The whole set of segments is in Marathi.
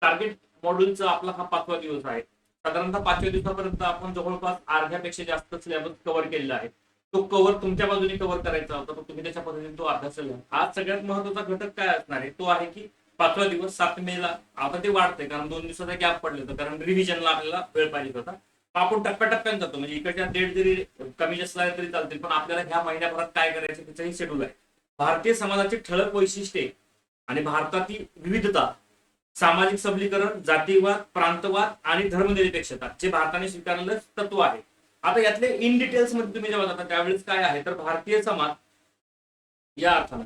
टार्गेट मॉड्यूलचा आपला हा 5वा दिवस आहे. साधारणतः 5व्या दिवसापर्यंत आपण जवळपास अर्ध्यापेक्षा जास्त सिलेबस कव्हर केलेला आहे. तो कव्हर तुमच्या बाजूने कव्हर करायचा होता, तर तुम्ही त्याच्या पद्धतीने तो अभ्यास केला. आज सगळ्यात महत्त्वाचा घटक काय असणार आहे, तो आहे की 5वा दिवस 7 मे ला. आता ते वाढतंय कारण 2 दिवसाचा गॅप पडले होतं, कारण रिव्हिजनला आपल्याला वेळ पाहिजे होता. आपण टप्प्याटप्प्याने जातो, म्हणजे इकडच्या डेट जरी कमी जास्त झाले तरी चालतील, पण आपल्याला ह्या महिन्याभरात काय करायचं त्याचंही शेड्यूल आहे. भारतीय समाजाची ठळक वैशिष्ट्ये आणि भारतातील विविधता, सामाजिक सबलीकरण, जातीवाद, प्रांतवाद आणि धर्मनिरपेक्षता जे भारताने स्वीकारलेलं तत्व आहे. आता यातले इन डिटेल्स मध्ये तुम्ही जेव्हा जाता त्यावेळेस काय आहे, तर भारतीय समाज या अर्थानं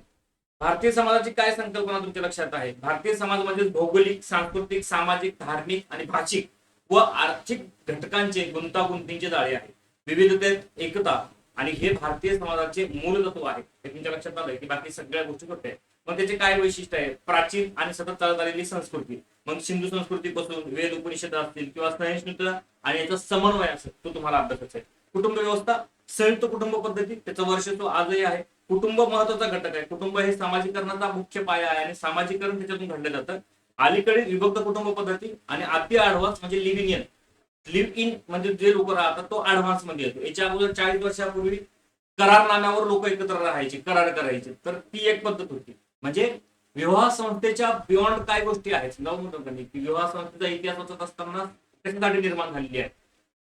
भारतीय समाजाची काय संकल्पना तुमच्या लक्षात आहे. भारतीय समाज म्हणजे भौगोलिक, सांस्कृतिक, सामाजिक, धार्मिक आणि भाषिक व आर्थिक घटकांचे गुंतागुंतीचे जाळे आहे. विविधतेत एकता, आणि हे भारतीय समाजाचे मूल तत्व आहे. हे तुमच्या लक्षात आलंय की बाकी सगळ्या गोष्टी छोट्या आहेत. मग त्याचे काय वैशिष्ट्य आहे, प्राचीन आणि सतत चालत आलेली संस्कृती, मग सिंधू संस्कृतीपासून वेद उपनिषद असतील किंवा सहिष्णुता आणि याचा समन्वय असेल, तो तुम्हाला अभ्यासाचा आहे. कुटुंब व्यवस्था, संयुक्त कुटुंब पद्धती, त्याचं वर्षत्व आजही आहे. कुटुंब महत्वाचा घटक आहे. कुटुंब हे सामाजिकरणाचा मुख्य पाया आहे आणि सामाजिकरण त्याच्यातून घडलं जातं. अलीकडे विभक्त कुटुंब पद्धती आणि अति ऍडव्हान्स म्हणजे लिव्ह इन म्हणजे जे लोक राहतात तो ऍडव्हान्स मध्ये येतो. याच्या अगोदर 40 वर्षापूर्वी करारनाम्यावर लोक एकत्र राहायचे, करार करायचे, तर ती एक पद्धत होती. म्हणजे विवाह संस्थेच्या बियॉन्ड काय गोष्टी आहेत, की विवाह संस्थेचा इतिहास वाचत असताना त्याच्यासाठी निर्माण झालेली आहे.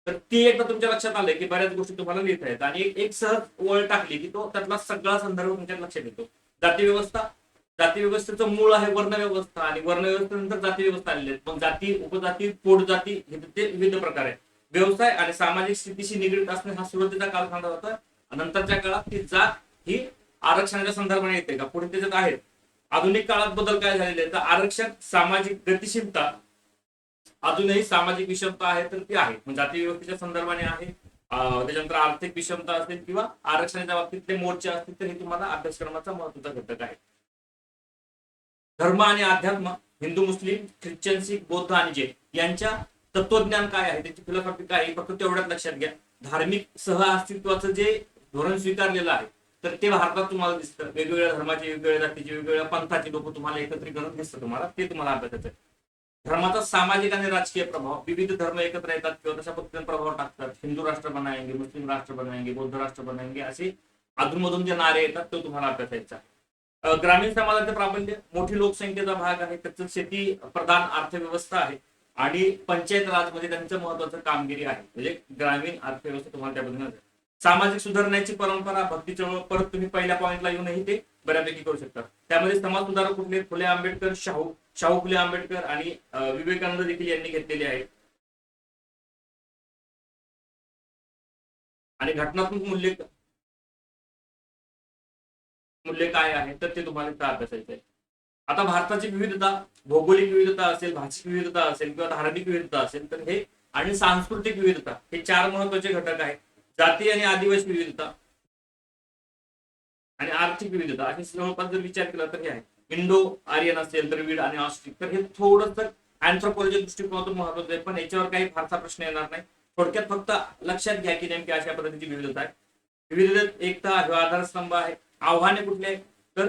तर ती एकदा तुमच्या लक्षात आलंय की बऱ्याच गोष्टी तुम्हाला लिहिता आहेत, आणि एक सहज वळ टाकली की तो त्यातला सगळा संदर्भ तुमच्या लक्षात येतो. जाती व्यवस्था, जाती व्यवस्थेचं मूळ आहे वर्णव्यवस्था, आणि वर्णव्यवस्थेनंतर जाती व्यवस्था आलेली आहे. मग जाती, उपजाती, पोटजाती हे ते विविध प्रकार आहेत. व्यवसाय आणि सामाजिक स्थितीशी निगडीत असणे हा सुरुवातीचा कालखंड होता. नंतरच्या काळात ती जात ही आरक्षणाच्या संदर्भाने येते का, पुढे त्याच्यात आहेत. आधुनिक काळात बदल काय झालेले आहेत, तर आरक्षण, सामाजिक गतिशीलता, अजूनही सामाजिक विषमता आहे तर ती आहे, म्हणजे जाती व्यवस्थेच्या संदर्भाने आहे. त्याच्यानंतर आर्थिक विषमता असेल किंवा आरक्षणाच्या बाबतीतले मोर्चे असतील, तर हे तुम्हाला अभ्यासक्रमाचा महत्त्वाचा घटक आहे. धर्म आणि अध्यात्म, हिंदू, मुस्लिम, ख्रिश्चन, शीख, बौद्ध आणि जैन यांच्या तत्वज्ञान काय आहे, त्याची फिलॉसॉफी काय आहे, फक्त तेवढ्याच लक्षात घ्या. धार्मिक सह अस्तित्वाचं जे धोरण स्वीकारलेलं आहे, तर ते भारतात तुम्हाला दिसतं. वेगवेगळ्या धर्माचे, वेगवेगळ्या जातीचे, वेगवेगळ्या पंथाचे लोक तुम्हाला एकत्रीकरण दिसतं तुम्हाला, ते तुम्हाला अभ्यासाचं आहे. धर्माचा सामाजिक आणि राजकीय प्रभाव, विविध धर्म एकत्र येतात किंवा तशा पद्धतीने प्रभाव टाकतात. हिंदू राष्ट्र बनाएंगे, मुस्लिम राष्ट्र बनाएंगे, बौद्ध राष्ट्र बनाएंगे, असे अधूनमधून जे नारे येतात तो तुम्हाला अभ्यासायचा आहे. ग्रामीण समाजाचे प्राबल्य, मोठी लोकसंख्येचा भाग आहे, त्याचं शेती प्रधान अर्थव्यवस्था आहे, आणि पंचायत राज मध्ये त्यांचं महत्वाचं कामगिरी आहे. म्हणजे ग्रामीण अर्थव्यवस्था तुम्हाला त्या पद्धतीने. सामाजिक सुधारण्याची परंपरा, भक्ती चळवळ, परत तुम्ही पहिल्या पॉईंटला येऊनही ते बऱ्यापैकी करू शकता. त्यामध्ये समाज सुधारक कुठले, फुले आंबेडकर, शाहू फुले आंबेडकर आणि विवेकानंद देखील यांनी घेतलेले आहेत. आणि घटनात्मक मूल्य काय आहे, तर ते तुम्हाला अभ्यासायचं आहे. आता भारताची विविधता, भौगोलिक विविधता असेल, भाषिक विविधता असेल किंवा धार्मिक विविधता असेल, तर हे आणि सांस्कृतिक विविधता हे 4 महत्वाचे घटक आहेत. जाती आणि आदिवासी विविधता आणि आर्थिक विविधता असे जवळपास जर विचार केला तर हे आहे. इंडो आर्यन असेल, द्रविड आणि ऑस्ट्रिक, तर हे थोडंसं अँथ्रोपॉलॉजी दृष्टिकोनातून महत्वाचं आहे, पण याच्यावर काही फारसा प्रश्न येणार नाही. थोडक्यात फक्त लक्षात घ्या की नेमकी अशा पद्धतीची विविधता आहे. विविधतेत एकता हा आधारस्तंभ आहे. आव्हाने कुठले आहेत, तर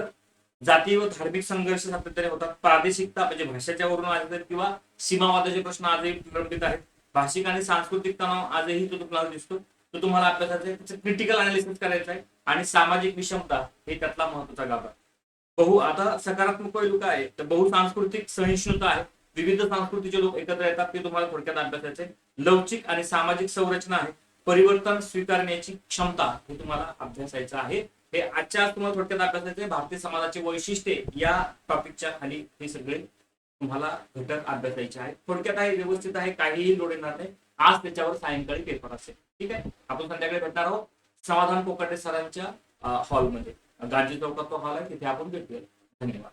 जाती व धार्मिक संघर्ष सातत्याने होतात. प्रादेशिकता म्हणजे भाषेच्या वरून आहेत किंवा सीमावादाचे प्रश्न आजही प्रलंबित आहेत. भाषिक आणि सांस्कृतिक तणाव आजही तो तुम्हाला दिसतो, तो तुम्हाला अभ्यासाचा आहे. त्याचं क्रिटिकल अनालिसिस करायचं आहे. आणि सामाजिक विषमता हे त्यातला महत्वाचा गाभा. आता सकारात्मक पैलू काय आहे, तर बहुसांस्कृतिक सहिष्णुता आहे. विविध संस्कृतीचे लोक एकत्र येतात, ते तुम्हाला थोडक्यात अभ्यासाचे. लवचिक आणि सामाजिक संरचना आहे. परिवर्तन स्वीकारण्याची क्षमता हे तुम्हाला अभ्यासायचं आहे. हे आजच्या तुम्हाला थोडक्यात अभ्यासायचे. भारतीय समाजाची वैशिष्ट्ये या टॉपिकच्या खाली हे सगळे तुम्हाला घटक अभ्यासायचे आहेत. थोडक्यात आहे, व्यवस्थित आहे, काहीही लोड येणार नाही. आज त्याच्यावर सायंकाळी पेपर असेल. ठीक आहे, आपण संध्याकाळी भेटणार आहोत समाधान कोकाटे सरांच्या हॉलमध्ये. गांधी चौकात तो हॉल आहे, तिथे आपण भेटूया. धन्यवाद.